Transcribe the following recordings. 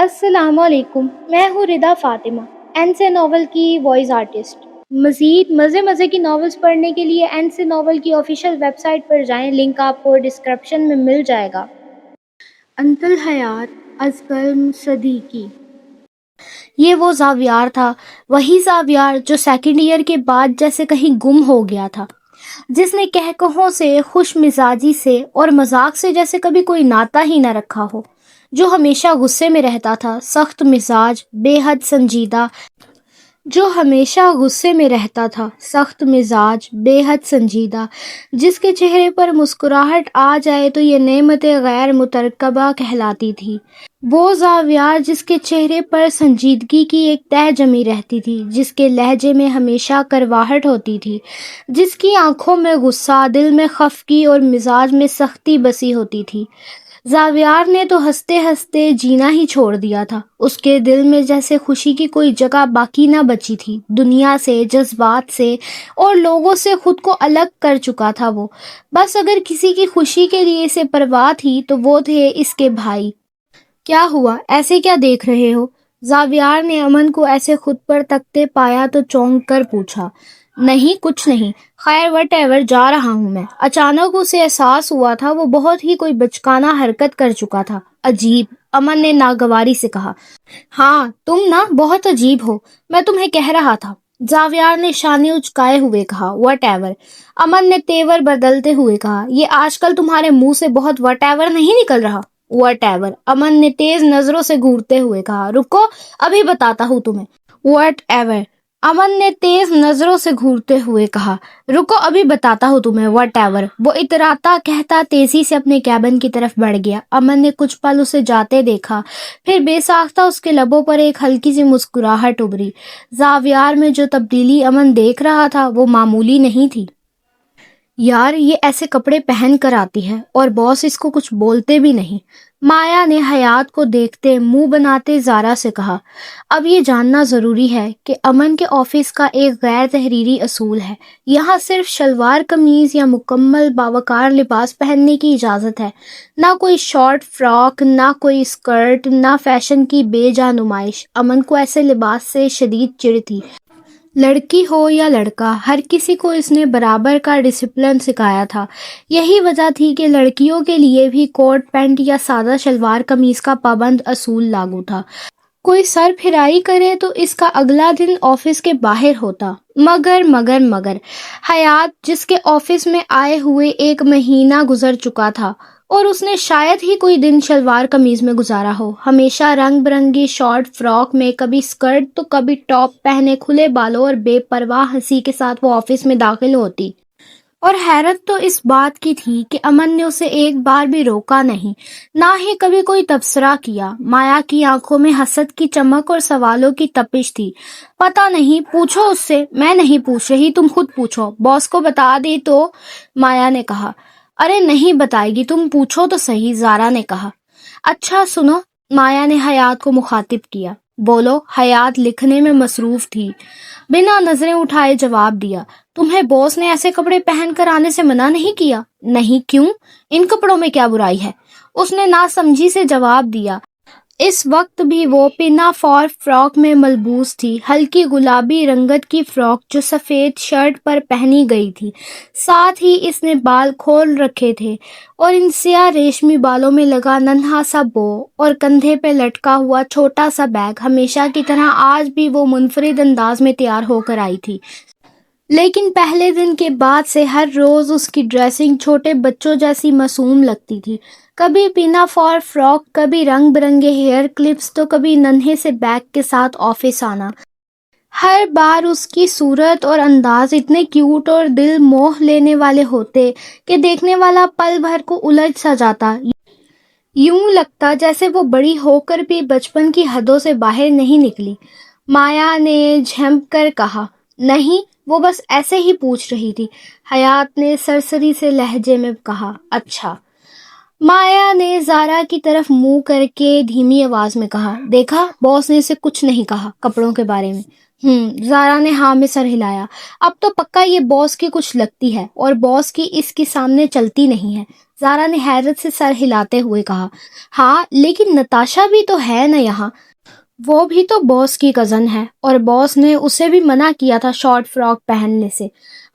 السلام علیکم، میں ہوں ردا فاطمہ، این سے ناول کی وائس آرٹسٹ۔ مزید مزے کی ناولز پڑھنے کے لیے این سے ناول کی آفیشیل ویب سائٹ پر جائیں، لنک آپ کو ڈسکرپشن میں مل جائے گا۔ انت الحیات از کلم صدیقی۔ یہ وہ زاویار تھا، وہی زاویار جو سیکنڈ ایئر کے بعد جیسے کہیں گم ہو گیا تھا، جس نے کہکہوں سے، خوش مزاجی سے اور مذاق سے جیسے کبھی کوئی ناتا ہی نہ رکھا ہو، جو ہمیشہ غصے میں رہتا تھا، سخت مزاج، بے حد سنجیدہ، جس کے چہرے پر مسکراہٹ آ جائے تو یہ نعمت غیر مترکبہ کہلاتی تھی۔ وہ زاویار جس کے چہرے پر سنجیدگی کی ایک تہ جمی رہتی تھی، جس کے لہجے میں ہمیشہ کرواہٹ ہوتی تھی، جس کی آنکھوں میں غصہ، دل میں خفگی اور مزاج میں سختی بسی ہوتی تھی۔ زاویار نے تو ہنستے ہنستے جینا ہی چھوڑ دیا تھا، اس کے دل میں جیسے خوشی کی کوئی جگہ باقی نہ بچی تھی۔ دنیا سے، جذبات سے اور لوگوں سے خود کو الگ کر چکا تھا وہ، بس اگر کسی کی خوشی کے لیے اسے پرواہ تھی تو وہ تھے اس کے بھائی۔ کیا ہوا؟ ایسے کیا دیکھ رہے ہو؟ زاویار نے امن کو ایسے خود پر تکتے پایا تو چونک کر پوچھا۔ نہیں، کچھ نہیں، خیر وٹ ایور، جا رہا ہوں میں۔ اچانک اسے احساس ہوا تھا وہ بہت ہی کوئی بچکانہ حرکت کر چکا تھا۔ عجیب، امن نے ناگواری سے کہا۔ ہاں، تم نا بہت عجیب ہو، میں تمہیں کہہ رہا تھا۔ زاویار نے شانے اچکائے ہوئے کہا۔ وٹ ایور، امن نے تیور بدلتے ہوئے کہا۔ یہ آج کل تمہارے منہ سے بہت وٹ ایور نہیں نکل رہا؟ وٹ ایور، امن نے تیز نظروں سے گھورتے ہوئے کہا۔ رکو، ابھی بتاتا ہوں تمہیں۔ وٹ ایور، امن نے تیز نظروں سے گھورتے ہوئے کہا۔ رکو، ابھی بتاتا ہوں تمہیں۔ وٹ ایور، وہ اتراتا کہتا تیزی سے اپنے کیبن کی طرف بڑھ گیا۔ امن نے کچھ پل اسے جاتے دیکھا، پھر بے ساختہ اس کے لبوں پر ایک ہلکی سی مسکراہٹ ابھری۔ زاویار میں جو تبدیلی امن دیکھ رہا تھا وہ معمولی نہیں تھی۔ یار، یہ ایسے کپڑے پہن کر آتی ہے اور باس اس کو کچھ بولتے بھی نہیں، مایا نے حیات کو دیکھتے منہ بناتے زارا سے کہا۔ اب یہ جاننا ضروری ہے کہ امن کے آفس کا ایک غیر تحریری اصول ہے، یہاں صرف شلوار قمیض یا مکمل باوقار لباس پہننے کی اجازت ہے، نہ کوئی شارٹ فراک، نہ کوئی اسکرٹ، نہ فیشن کی بے جا نمائش۔ امن کو ایسے لباس سے شدید چڑ تھی، لڑکی ہو یا لڑکا، ہر کسی کو اس نے برابر کا ڈسپلن سکھایا تھا۔ یہی وجہ تھی کہ لڑکیوں کے لیے بھی کوٹ پینٹ یا سادہ شلوار قمیض کا پابند اصول لاگو تھا۔ کوئی سر پھرائی کرے تو اس کا اگلا دن آفس کے باہر ہوتا۔ مگر حیات، جس کے آفس میں آئے ہوئے ایک مہینہ گزر چکا تھا اور اس نے شاید ہی کوئی دن شلوار قمیض میں گزارا ہو، ہمیشہ رنگ برنگی شارٹ فراک میں، کبھی اسکرٹ تو کبھی ٹاپ پہنے، کھلے بالوں اور بے پرواہ ہنسی کے ساتھ وہ آفس میں داخل ہوتی۔ اور حیرت تو اس بات کی تھی کہ امن نے اسے ایک بار بھی روکا نہیں، نہ ہی کبھی کوئی تبصرہ کیا۔ مایا کی آنکھوں میں حسد کی چمک اور سوالوں کی تپش تھی۔ پتہ نہیں، پوچھو اس سے۔ میں نہیں پوچھ رہی، تم خود پوچھو، باس کو بتا دی تو، مایا نے کہا۔ ارے نہیں بتائے گی، تم پوچھو تو صحیح، زارا نے کہا۔ اچھا سنو، مایا نے حیات کو مخاطب کیا۔ بولو۔ حیات لکھنے میں مصروف تھی، بنا نظریں اٹھائے جواب دیا۔ تمہیں باس نے ایسے کپڑے پہن کر آنے سے منع نہیں کیا؟ نہیں، کیوں؟ ان کپڑوں میں کیا برائی ہے؟ اس نے ناسمجھی سے جواب دیا۔ اس وقت بھی وہ پینا فور فراک میں ملبوس تھی، ہلکی گلابی رنگت کی فراک جو سفید شرٹ پر پہنی گئی تھی، ساتھ ہی اس نے بال کھول رکھے تھے اور ان سیاہ ریشمی بالوں میں لگا ننھا سا بو اور کندھے پہ لٹکا ہوا چھوٹا سا بیگ ہمیشہ کی طرح آج بھی وہ منفرد انداز میں تیار ہو کر آئی تھی۔ لیکن پہلے دن کے بعد سے ہر روز اس کی ڈریسنگ چھوٹے بچوں جیسی معصوم لگتی تھی، کبھی پینا فور فراک، کبھی رنگ برنگے ہیئر کلپس تو کبھی ننھے سے بیگ کے ساتھ آفس آنا۔ ہر بار اس کی صورت اور انداز اتنے کیوٹ اور دل موہ لینے والے ہوتے کہ دیکھنے والا پل بھر کو الجھ سا جاتا، یوں لگتا جیسے وہ بڑی ہو کر بھی بچپن کی حدوں سے باہر نہیں نکلی۔ مایا نے جھنپ کر کہا۔ نہیں، وہ بس ایسے ہی پوچھ رہی تھی، حیات نے سرسری سے لہجے میں کہا۔ اچھا، مایا نے زارا کی طرف منہ کر کے دھیمی آواز میں کہا۔ دیکھا، باس نے اسے کچھ نہیں کہا کپڑوں کے بارے میں؟ زارا نے ہاں میں سر ہلایا۔ اب تو پکا یہ باس کی کچھ لگتی ہے اور باس کی اس کے سامنے چلتی نہیں ہے۔ زارا نے حیرت سے سر ہلاتے ہوئے کہا۔ ہاں لیکن نتاشا بھی تو ہے نا یہاں، وہ بھی تو باس کی کزن ہے، اور باس نے اسے بھی منع کیا تھا شارٹ فراک پہننے سے۔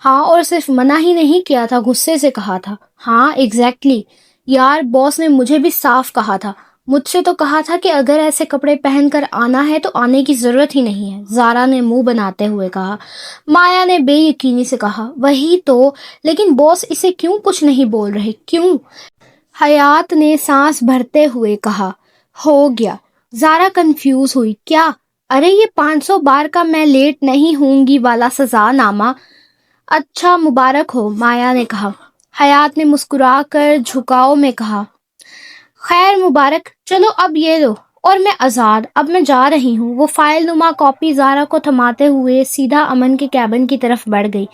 ہاں، اور صرف منع ہی نہیں کیا تھا، غصے سے کہا تھا۔ ہاں ایگزیکٹلی یار، باس نے مجھے بھی صاف کہا تھا، مجھ سے تو کہا تھا کہ اگر ایسے کپڑے پہن کر آنا ہے تو آنے کی ضرورت ہی نہیں ہے، زارا نے منہ بناتے ہوئے کہا۔ مایا نے بے یقینی سے کہا، وہی تو، لیکن باس اسے کیوں کچھ نہیں بول رہے، کیوں؟ حیات نے سانس بھرتے ہوئے کہا۔ ہو گیا۔ زارا کنفیوز ہوئی۔ کیا؟ ارے یہ 500 بار کا میں لیٹ نہیں ہوں گی والا سزا نامہ۔ اچھا مبارک ہو، مایا نے کہا۔ حیات نے مسکرا کر جھکاؤ میں کہا، خیر مبارک، چلو اب یہ لو، اور میں آزاد، اب میں جا رہی ہوں۔ وہ فائل نما کاپی زارا کو تھماتے ہوئے سیدھا امن کے کیبن کی طرف بڑھ گئی۔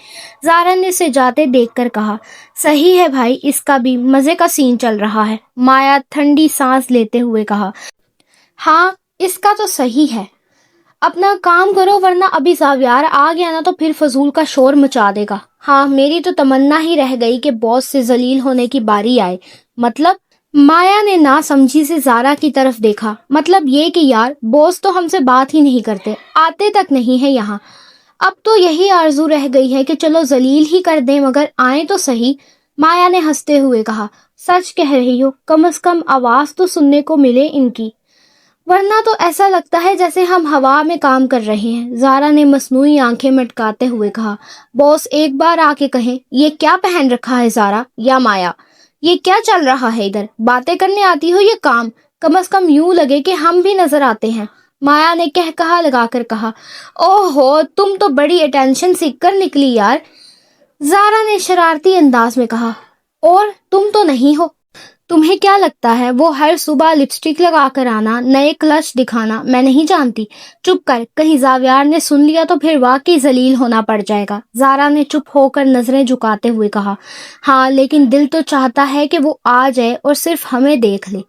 زارا نے اسے جاتے دیکھ کر کہا، صحیح ہے بھائی، اس کا بھی مزے کا سین چل رہا ہے۔ مایا ٹھنڈی سانس لیتے ہوئے کہا، ہاں اس کا تو صحیح ہے، اپنا کام کرو ورنہ ابھی زاویار آ گیا نا تو پھر فضول کا شور مچا دے گا۔ ہاں میری تو تمنا ہی رہ گئی کہ باس سے ذلیل ہونے کی باری آئے۔ مطلب؟ مایا نے نا سمجھی سے زارا کی طرف دیکھا۔ مطلب یہ کہ یار باس تو ہم سے بات ہی نہیں کرتے، آتے تک نہیں ہے یہاں۔ اب تو یہی آرزو رہ گئی ہے کہ چلو ذلیل ہی کر دیں مگر آئیں تو صحیح۔ مایا نے ہنستے ہوئے کہا، سچ کہہ رہی ہو، کم از کم آواز تو سننے کو ملے ان کی، ورنہ تو ایسا لگتا ہے جیسے ہم ہوا میں کام کر رہے ہیں۔ زارا نے مصنوعی آنکھیں مٹکاتے ہوئے کہا، باس ایک بار آ کے کہیں، یہ کیا پہن رکھا ہے زارا یا مایا؟ یہ کیا چل رہا ہے ادھر؟ باتیں کرنے آتی ہو یا کام؟ کم از کم یوں لگے کہ ہم بھی نظر آتے ہیں۔ مایا نے کہا لگا کر کہا، اوہ ہو، تم تو بڑی اٹینشن سیک کر نکلی یار۔ زارا نے شرارتی انداز میں کہا، اور تم تو نہیں ہو؟ تمہیں کیا لگتا ہے وہ ہر صبح لپسٹک لگا کر آنا، نئے کلچ دکھانا میں نہیں جانتی؟ چپ کر، کہیں زاویار نے سن لیا تو پھر واقعی ذلیل ہونا پڑ جائے گا۔ زارا نے چپ ہو کر نظریں جھکاتے ہوئے کہا، ہاں لیکن دل تو چاہتا ہے کہ وہ آ جائے اور صرف ہمیں دیکھ لے۔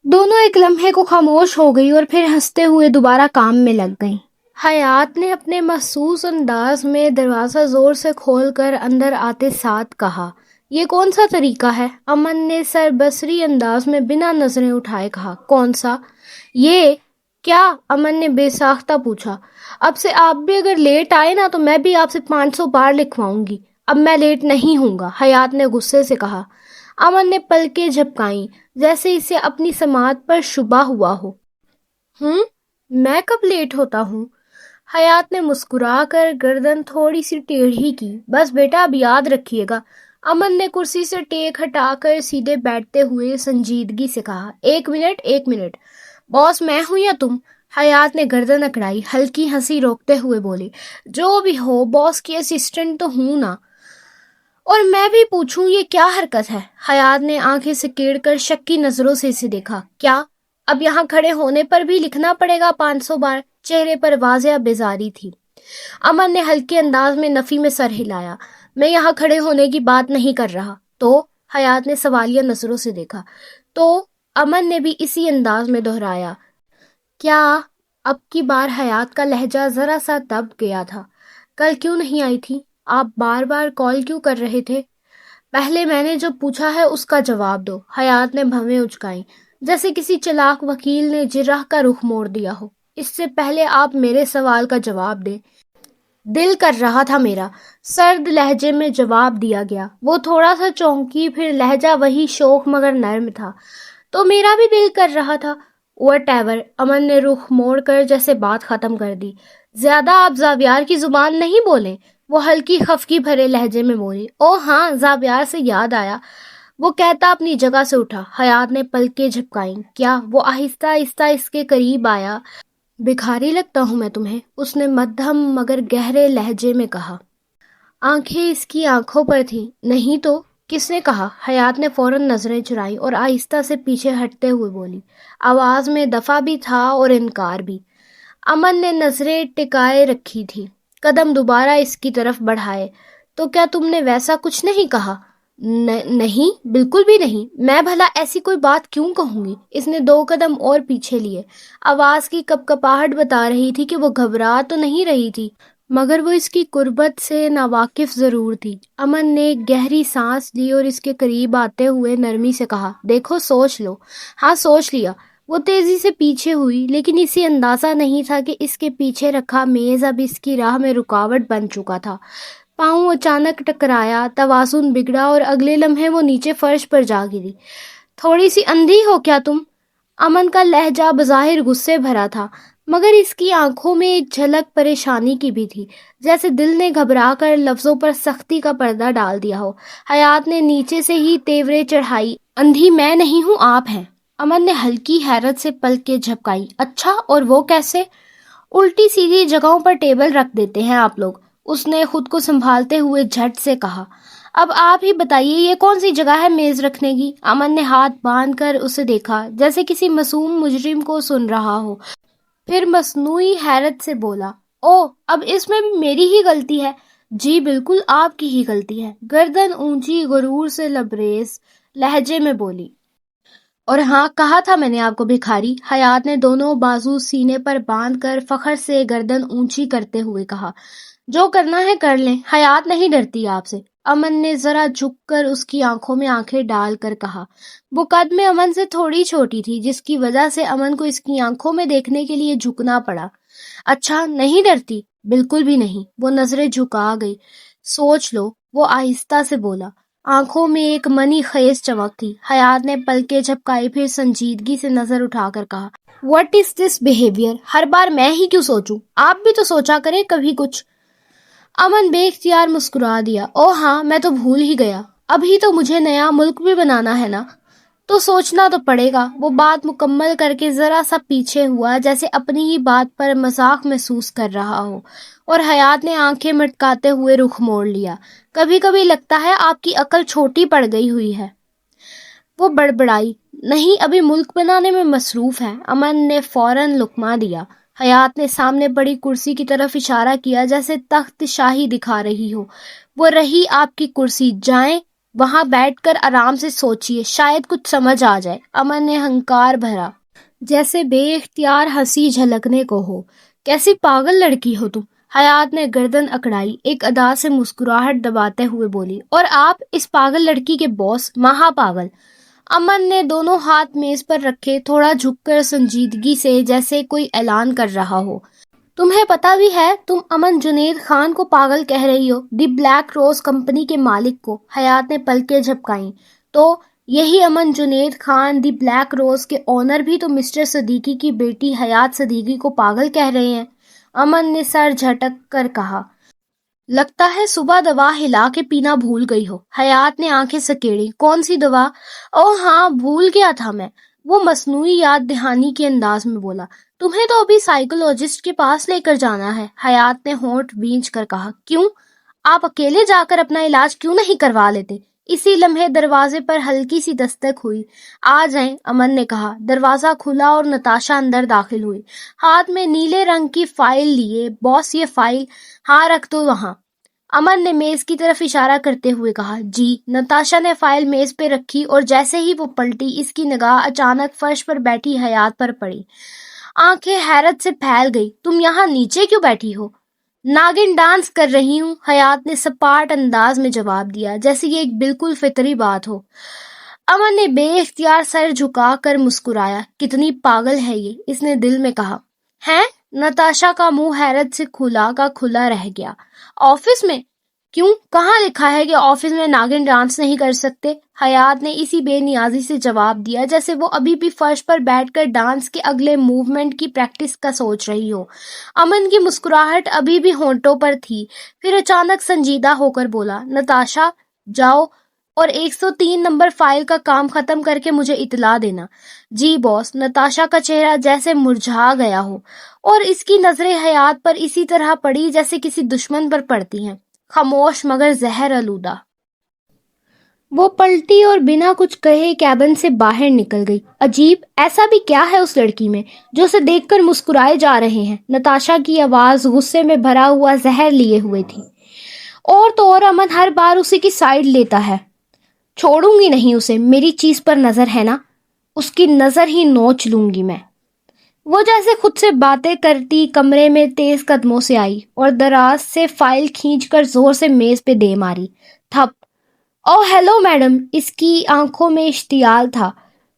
دونوں ایک لمحے کو خاموش ہو گئی اور پھر ہنستے ہوئے دوبارہ کام میں لگ گئیں۔ حیات نے اپنے محسوس انداز میں دروازہ زور سے کھول کر اندر آتے ساتھ کہا، یہ کون سا طریقہ ہے؟ امن نے سر بصری انداز میں بنا نظریں اٹھائے کہا، کون سا؟ یہ کیا؟ امن نے بے ساختہ پوچھا۔ اب سے آپ بھی اگر لیٹ آئے نا تو میں بھی آپ سے 500 بار لکھواؤں گی۔ اب میں لیٹ نہیں ہوں گا، حیات نے غصے سے کہا۔ امن نے پلکیں جھپکائیں جیسے اسے اپنی سماعت پر شبہ ہوا ہو۔ میں کب لیٹ ہوتا ہوں؟ حیات نے مسکرا کر گردن تھوڑی سی ٹیڑھی کی، بس بیٹا اب یاد رکھیے گا۔ امن نے کرسی سے ٹیک ہٹا کر سیدھے بیٹھتے ہوئے سنجیدگی سے کہا، ایک منٹ، باس میں ہوں یا تم؟ حیات نے گردن اکڑائی، ہلکی ہنسی روکتے ہوئے بولی، جو بھی ہو باس کی اسسٹنٹ تو ہوں نا۔ اور میں بھی پوچھوں یہ کیا حرکت ہے؟ حیات نے آنکھیں سکیڑ کر شکی نظروں سے اسے دیکھا۔ کیا اب یہاں کھڑے ہونے پر بھی لکھنا پڑے گا 500 بار؟ چہرے پر واضح بیزاری تھی۔ امن نے ہلکے انداز میں نفی میں سر ہلایا، میں یہاں کھڑے ہونے کی بات نہیں کر رہا۔ تو؟ حیات نے سوالیہ نظروں سے دیکھا۔ تو؟ امن نے بھی اسی انداز میں دہرایا۔ کیا؟ اب کی بار حیات کا لہجہ ذرا سا دب گیا تھا۔ کل کیوں نہیں آئی تھی؟ آپ بار بار کال کیوں کر رہے تھے؟ پہلے میں نے جو پوچھا ہے اس کا جواب دو۔ حیات نے بھویں اچکائیں جیسے کسی چلاک وکیل نے جرح کا رخ موڑ دیا ہو۔ اس سے پہلے آپ میرے سوال کا جواب دیں۔ دل کر رہا تھا میرا، سرد لہجے میں جواب دیا گیا۔ وہ تھوڑا سا چونکی، پھر لہجہ وہی شوخ مگر نرم تھا، تو میرا بھی دل کر رہا تھا۔ وٹ ایور، امن نے رخ موڑ کر جیسے بات ختم کر دی۔ زیادہ آپ زاویار کی زبان نہیں بولیں، وہ ہلکی خفگی بھرے لہجے میں بولی۔ او ہاں، زاویار سے یاد آیا، وہ کہتا اپنی جگہ سے اٹھا۔ حیات نے پلکیں جھپکائیں۔ کیا؟ وہ آہستہ آہستہ اس کے قریب آیا۔ بھکاری لگتا ہوں میں تمہیں؟ اس نے مدھم مگر گہرے لہجے میں کہا۔ آنکھیں اس کی آنکھوں پر تھیں۔ نہیں تو کس نے کہا؟ حیات نے فوراً نظریں چرائیں اور آہستہ سے پیچھے ہٹتے ہوئے بولی، آواز میں دفع بھی تھا اور انکار بھی۔ امن نے نظریں ٹکائے رکھی تھی، قدم دوبارہ اس کی طرف بڑھائے۔ تو کیا تم نے ویسا کچھ نہیں کہا؟ نہیں، بالکل بھی نہیں، میں بھلا ایسی کوئی بات کیوں کہوں گی؟ اس نے 2 قدم اور پیچھے لیے۔ آواز کی کپکپاہٹ بتا رہی تھی کہ وہ گھبرا تو نہیں رہی تھی، مگر وہ اس کی قربت سے ناواقف ضرور تھی۔ امن نے ایک گہری سانس لی اور اس کے قریب آتے ہوئے نرمی سے کہا، دیکھو سوچ لو۔ ہاں سوچ لیا۔ وہ تیزی سے پیچھے ہوئی، لیکن اسے اندازہ نہیں تھا کہ اس کے پیچھے رکھا میز اب اس کی راہ میں رکاوٹ بن چکا تھا۔ پاؤں اچانک ٹکرایا، توازن بگڑا اور اگلے لمحے وہ نیچے فرش پر جا گری۔ تھوڑی سی اندھی ہو کیا تم؟ امن کا لہجہ بظاہر غصے بھرا تھا، مگر اس کی آنکھوں میں ایک جھلک پریشانی کی بھی تھی، جیسے دل نے گھبرا کر لفظوں پر سختی کا پردہ ڈال دیا ہو۔ حیات نے نیچے سے ہی تیوریں چڑھائی، اندھی میں نہیں ہوں، آپ ہیں۔ امن نے ہلکی حیرت سے پلکیں جھپکائی، اچھا، اور وہ کیسے؟ الٹی سیدھی جگہوں پر ٹیبل رکھ دیتے ہیں آپ لوگ، اس نے خود کو سنبھالتے ہوئے جھٹ سے کہا۔ اب آپ ہی بتائیے یہ کون سی جگہ ہے میز رکھنے کی؟ امن نے ہاتھ باندھ کر اسے دیکھا، جیسے کسی معصوم مجرم کو سن رہا ہو، پھر مصنوعی حیرت سے بولا، اوہ اب اس میں بھی میری ہی غلطی ہے؟ جی بالکل آپ کی ہی غلطی ہے، گردن اونچی غرور سے لبریز لہجے میں بولی۔ اور ہاں کہا تھا میں نے آپ کو بھکاری، حیات نے دونوں بازو سینے پر باندھ کر فخر سے گردن اونچی کرتے ہوئے کہا۔ جو کرنا ہے کر لیں، حیات نہیں ڈرتی آپ سے، امن نے ذرا جھک کر اس کی آنکھوں میں آنکھیں ڈال کر کہا۔ وہ قد میں امن سے تھوڑی چھوٹی تھی، جس کی وجہ سے امن کو اس کی آنکھوں میں دیکھنے کے لیے جھکنا پڑا۔ اچھا نہیں ڈرتی؟ بالکل بھی نہیں، وہ نظریں جھکا گئی۔ سوچ لو، وہ آہستہ سے بولا، آنکھوں میں ایک منی خیز چمک تھی۔ حیات نے پلکیں جھپکائی، پھر سنجیدگی سے نظر اٹھا کر کہا، واٹ از دس بیہیویئر؟ ہر بار میں ہی کیوں سوچوں؟ آپ بھی تو سوچا کریں کبھی کچھ۔ امن بے اختیار مسکرا دیا، او ہاں میں تو بھول ہی گیا، ابھی تو مجھے نیا ملک بھی بنانا ہے نا، تو سوچنا تو پڑے گا۔ وہ بات مکمل کر کے ذرا سا پیچھے ہوا، جیسے اپنی ہی بات پر مذاق محسوس کر رہا ہو، اور حیات نے آنکھیں مٹکاتے ہوئے رخ موڑ لیا۔ کبھی کبھی لگتا ہے آپ کی عقل چھوٹی پڑ گئی ہوئی ہے، وہ بڑبڑائی۔ نہیں ابھی ملک بنانے میں مصروف ہے، امن نے فوراً لقمہ دیا۔ حیات نے سامنے پڑی کرسی کی طرف اشارہ کیا، جیسے تخت شاہی دکھا رہی ہو۔ وہ رہی آپ کی کرسی، جائیں وہاں بیٹھ کر آرام سے سوچئے، شاید کچھ سمجھ آ جائے۔ امن نے ہنکار بھرا، جیسے بے اختیار ہنسی جھلکنے کو ہو، کیسی پاگل لڑکی ہو تم۔ حیات نے گردن اکڑائی، ایک ادا سے مسکراہٹ دباتے ہوئے بولی، اور آپ اس پاگل لڑکی کے باس، مہا پاگل۔ امن نے دونوں ہاتھ میز پر رکھے، تھوڑا جھک کر سنجیدگی سے، جیسے کوئی اعلان کر رہا ہو، تمہیں پتہ بھی ہے تم امن جنید خان کو پاگل کہہ رہی ہو، دی بلیک روز کمپنی کے مالک کو۔ حیات نے پلکیں جھپکائیں، تو یہی امن جنید خان دی بلیک روز کے آنر بھی تو مسٹر صدیقی کی بیٹی حیات صدیقی کو پاگل کہہ رہے ہیں۔ امن نے سر جھٹک کر کہا، لگتا ہے صبح دوا ہلا کے پینا بھول گئی ہو۔ حیات نے آنکھیں سکیڑی، کون سی دوا؟ او ہاں بھول گیا تھا میں، وہ مصنوعی یاد دہانی کے انداز میں بولا۔ تمہیں تو ابھی سائیکولوجسٹ کے پاس لے کر جانا ہے، حیات نے ہونٹ بھینچ کر کہا۔ کیوں؟ آپ اکیلے جا کر اپنا علاج کیوں نہیں کروا لیتے؟ اسی لمحے دروازے پر ہلکی سی دستک ہوئی۔ آ جائیں، امن نے کہا۔ دروازہ کھلا اور نتاشا اندر داخل ہوئی، ہاتھ میں نیلے رنگ کی فائل لیے۔ باس یہ فائل؟ ہاں رکھ دو وہاں، امن نے میز کی طرف اشارہ کرتے ہوئے کہا۔ جی۔ نتاشا نے فائل میز پہ رکھی، اور جیسے ہی وہ پلٹی، اس کی نگاہ اچانک فرش پر بیٹھی حیات پر پڑی۔ آنکھیں حیرت سے پھیل گئی، تم یہاں نیچے کیوں بیٹھی ہو؟ ناگن ڈانس کر رہی ہوں، حیات نے سپاٹ انداز میں جواب دیا، جیسے یہ ایک بالکل فطری بات ہو۔ امن نے بے اختیار سر جھکا کر مسکرایا، کتنی پاگل ہے یہ، اس نے دل میں کہا۔ ہیں؟ نتاشا کا منہ حیرت سے کھلا کا کھلا رہ گیا۔ آفس میں؟ کیوں؟ کہاں لکھا ہے کہ آفس میں ناگن ڈانس نہیں کر سکتے؟ حیات نے اسی بے نیازی سے جواب دیا، جیسے وہ ابھی بھی فرش پر بیٹھ کر ڈانس کے اگلے موومنٹ کی پریکٹس کا سوچ رہی ہو۔ امن کی مسکراہٹ ابھی بھی ہونٹوں پر تھی، پھر اچانک سنجیدہ ہو کر بولا، نتاشا جاؤ اور 103 نمبر فائل کا کام ختم کر کے مجھے اطلاع دینا۔ جی باس۔ نتاشا کا چہرہ جیسے مرجھا گیا ہو، اور اس کی نظریں حیات پر اسی طرح پڑی جیسے کسی دشمن پر پڑتی ہیں، خاموش مگر زہر آلودہ۔ وہ پلٹی اور بنا کچھ کہے کیبن سے باہر نکل گئی۔ عجیب، ایسا بھی کیا ہے اس لڑکی میں جو اسے دیکھ کر مسکرائے جا رہے ہیں؟ نتاشا کی آواز غصے میں بھرا ہوا زہر لیے ہوئے تھی۔ اور تو اور امن ہر بار اسی کی سائیڈ لیتا ہے، چھوڑوں گی نہیں اسے، میری چیز پر نظر ہے نا، اس کی نظر ہی نوچ لوں گی میں۔ وہ جیسے خود سے باتیں کرتی کمرے میں تیز قدموں سے آئی اور دراز سے فائل کھینچ کر زور سے میز پہ دے ماری. تھپ. او ہیلو میڈم. اس کی آنکھوں میں اشتعال تھا.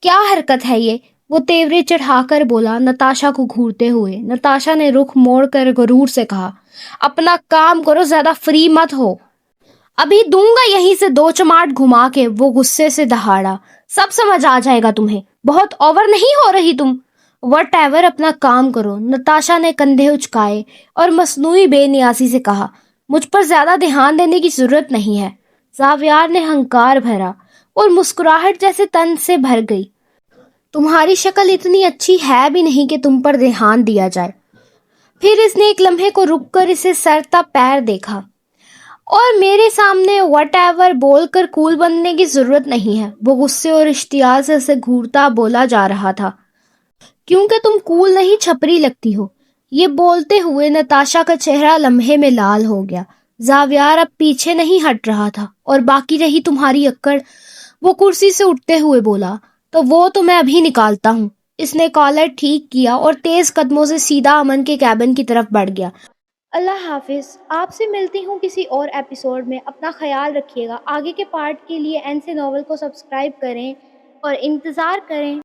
کیا حرکت ہے یہ؟ وہ تیورے چڑھا کر بولا نتاشا کو گھورتے ہوئے. نتاشا نے رخ موڑ کر غرور سے کہا اپنا کام کرو، زیادہ فری مت ہو. ابھی دوں گا یہیں سے دو چماٹ گھما کے. وہ غصے سے دہاڑا. سب سمجھ آ جائے گا تمہیں، بہت اوور نہیں ہو رہی تم؟ وٹ ایور، اپنا کام کرو. نتاشا نے کندھے اچکائے اور مصنوعی بے نیازی سے کہا مجھ پر زیادہ دھیان دینے کی ضرورت نہیں ہے. زاویار نے ہنکار بھرا اور مسکراہٹ جیسے تن سے بھر گئی. تمہاری شکل اتنی اچھی ہے بھی نہیں کہ تم پر دھیان دیا جائے. پھر اس نے ایک لمحے کو رک کر اسے سر تا پیر دیکھا. اور میرے سامنے وٹ ایور بول کر کول بننے کی ضرورت نہیں ہے. وہ غصے اور اشتعال سے اسے گھورتا بولا جا رہا تھا. کیونکہ تم کول نہیں چھپری لگتی ہو. یہ بولتے ہوئے نتاشا کا چہرہ لمحے میں لال ہو گیا. زاویار اب پیچھے نہیں ہٹ رہا تھا. اور باقی رہی تمہاری اکڑ، وہ کرسی سے اٹھتے ہوئے بولا، تو وہ تو میں ابھی نکالتا ہوں. اس نے کالر ٹھیک کیا اور تیز قدموں سے سیدھا امن کے کیبن کی طرف بڑھ گیا. اللہ حافظ. آپ سے ملتی ہوں کسی اور ایپیسوڈ میں. اپنا خیال رکھیے گا. آگے کے پارٹ کے لیے این سے ناول کو سبسکرائب کریں اور انتظار کریں.